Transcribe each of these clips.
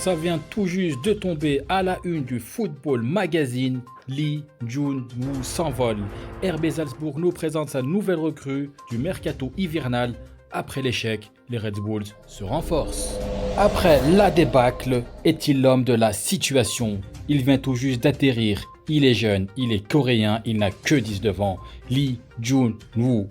Ça vient tout juste de tomber à la une du Football Magazine. Lee Jun-woo s'envole. RB Salzbourg nous présente sa nouvelle recrue du mercato hivernal. Après l'échec, les Red Bulls se renforcent. Après la débâcle, est-il l'homme de la situation? Il vient tout juste d'atterrir. Il est jeune, il est coréen, il n'a que 19 ans. Lee Jun-woo.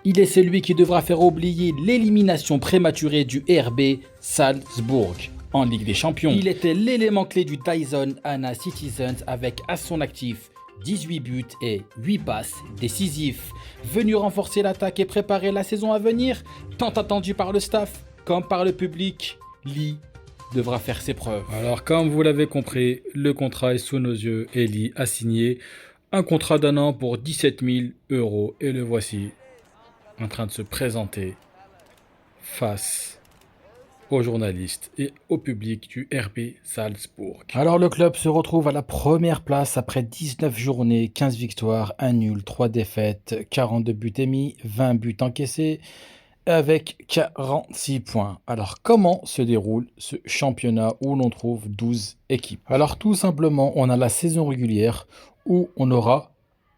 Il est celui qui devra faire oublier l'élimination prématurée du RB Salzbourg en Ligue des Champions. Il était l'élément clé du Tyson Anna Citizens avec à son actif 18 buts et 8 passes décisifs. Venu renforcer l'attaque et préparer la saison à venir, tant attendu par le staff comme par le public, Lee devra faire ses preuves. Alors comme vous l'avez compris, le contrat est sous nos yeux et Lee a signé un contrat d'1 an pour 17 000 € et le voici en train de se présenter face aux journalistes et au public du RB Salzbourg. Alors le club se retrouve à la première place après 19 journées, 15 victoires, 1 nul, 3 défaites, 42 buts émis, 20 buts encaissés avec 46 points. Alors comment se déroule ce championnat où l'on trouve 12 équipes? Alors tout simplement, on a la saison régulière où on aura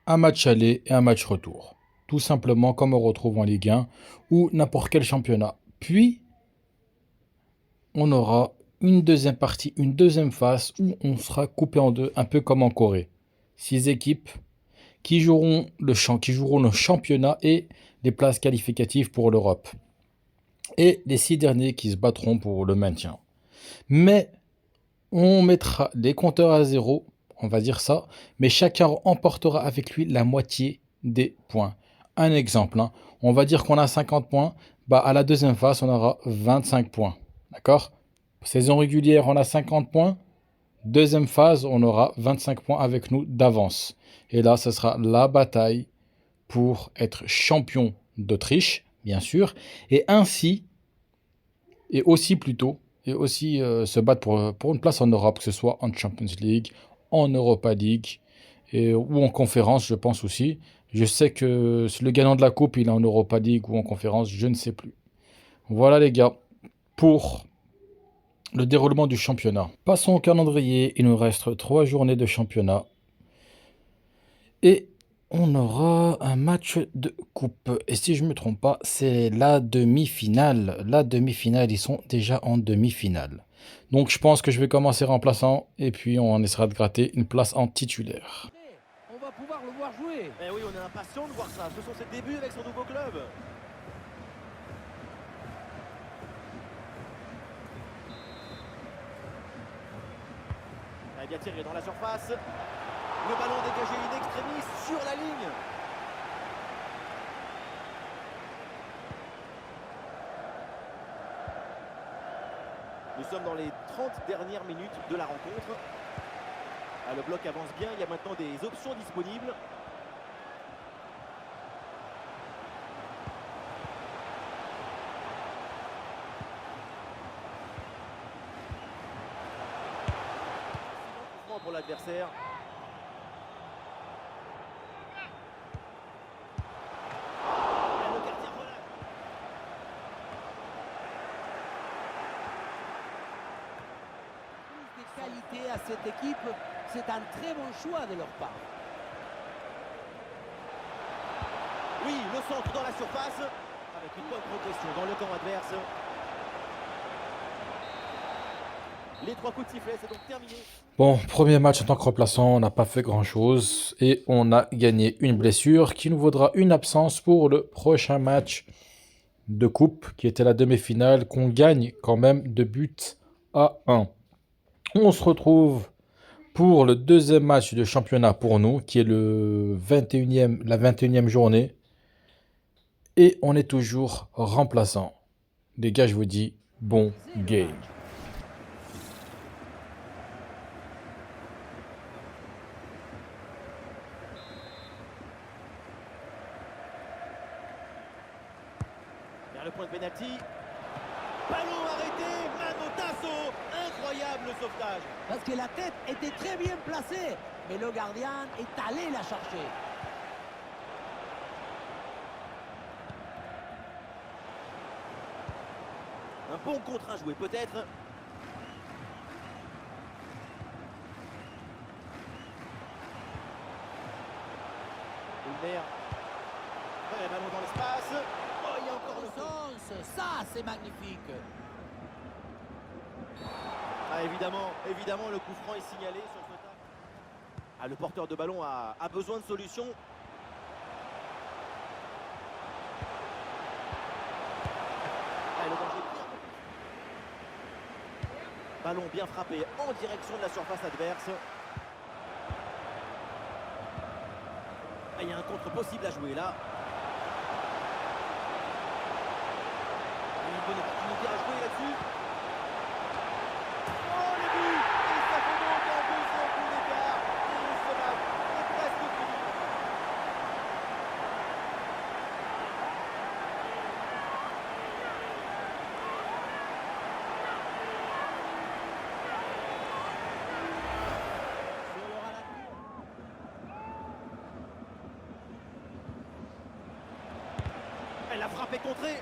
un match aller et un match retour. Tout simplement comme on retrouve en Ligue 1 ou n'importe quel championnat. Puis on aura une deuxième partie, une deuxième phase où on sera coupé en deux, un peu comme en Corée. 6 équipes qui joueront le championnat et les places qualificatives pour l'Europe. Et les 6 derniers qui se battront pour le maintien. Mais on mettra les compteurs à zéro, on va dire ça, mais chacun emportera avec lui la moitié des points. Un exemple, on va dire qu'on a 50 points, à la deuxième phase, on aura 25 points. D'accord? Saison régulière, on a 50 points. Deuxième phase, on aura 25 points avec nous d'avance. Et là, ce sera la bataille pour être champion d'Autriche, bien sûr. Et ainsi, et aussi plutôt, se battre pour une place en Europe, que ce soit en Champions League, en Europa League, ou en conférence, je pense aussi. Je sais que le gagnant de la coupe, il est en Europa League ou en conférence, je ne sais plus. Voilà les gars, pour le déroulement du championnat. Passons au calendrier, il nous reste 3 journées de championnat. Et on aura un match de coupe. Et si je ne me trompe pas, c'est la demi-finale. La demi-finale, ils sont déjà en demi-finale. Donc je pense que je vais commencer remplaçant et puis on essaiera de gratter une place en titulaire. On va pouvoir le voir jouer. Eh oui, on est impatient de voir ça. Ce sont ses débuts avec son nouveau club. Il a bien tiré dans la surface. Le ballon dégagé in extremis sur la ligne. Nous sommes dans les 30 dernières minutes de la rencontre. Le bloc avance bien, il y a maintenant des options disponibles. Pour l'adversaire. Qualité à cette équipe, c'est un très bon choix de leur part. Oui, le centre dans la surface, avec une bonne progression dans le camp adverse. Les 3 coups de sifflet, c'est donc terminé. Bon, premier match en tant que remplaçant, on n'a pas fait grand-chose et on a gagné une blessure qui nous vaudra une absence pour le prochain match de coupe qui était la demi-finale qu'on gagne quand même 2 buts à 1. On se retrouve pour le deuxième match de championnat pour nous qui est la 21e journée et on est toujours remplaçant. Les gars, je vous dis bon game. Vers le point de pénalty. Ballon arrêté, Manotasso, incroyable sauvetage. Parce que la tête était très bien placée, mais le gardien est allé la chercher. Un bon contre à jouer peut-être. Werner. Ouais, ballon dans l'espace. Oh, il y a encore le Sens, ça c'est magnifique. Ah, évidemment, le coup franc est signalé sur ce tacle. Ah, le porteur de ballon a besoin de solutions. Ah, le danger est bien. Ballon bien frappé en direction de la surface adverse. Ah, il y a un contre possible à jouer là. Une bonne opportunité à jouer là-dessus. Oh, le but! Et ça fait donc un deuxième coup d'écart. Et ce match est presque fini. Sur le ralenti. Elle a frappé contrée.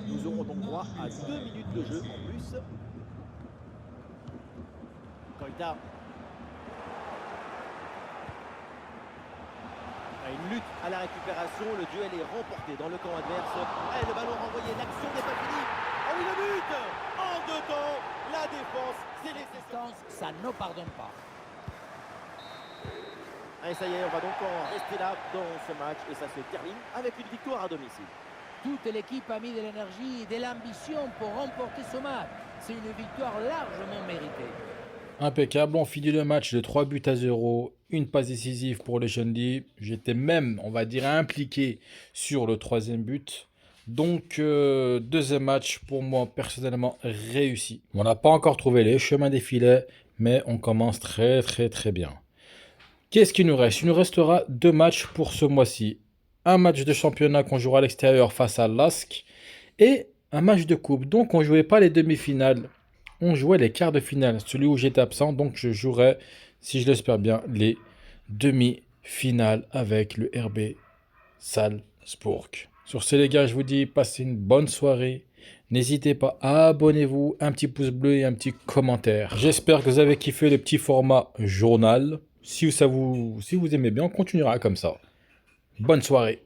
Nous aurons donc droit à 2 minutes de jeu en plus. Koïta. Une lutte à la récupération, le duel est remporté dans le camp adverse. Et le ballon renvoyé, l'action n'est pas finie. Oh oui, le but! En deux temps, la défense s'est laissée sur. Sens, ça ne pardonne pas. Allez, ça y est, on va donc en rester là dans ce match et ça se termine avec une victoire à domicile. Toute l'équipe a mis de l'énergie et de l'ambition pour remporter ce match. C'est une victoire largement méritée. Impeccable, on finit le match de 3 buts à 0, une passe décisive pour les Shandy. J'étais même, on va dire, impliqué sur le troisième but. Donc, deuxième match pour moi personnellement réussi. On n'a pas encore trouvé les chemins des filets, mais on commence très bien. Qu'est-ce qu'il nous reste? Il nous restera 2 matchs pour ce mois-ci. Un match de championnat qu'on jouera à l'extérieur face à LASK et un match de coupe. Donc, on ne jouait pas les demi-finales. On jouait les quarts de finale, celui où j'étais absent, donc je jouerai, si je l'espère bien, les demi-finales avec le RB Salzbourg. Sur ce les gars, je vous dis, passez une bonne soirée. N'hésitez pas, abonnez-vous, un petit pouce bleu et un petit commentaire. J'espère que vous avez kiffé le petit format journal. Si vous aimez bien, on continuera comme ça. Bonne soirée.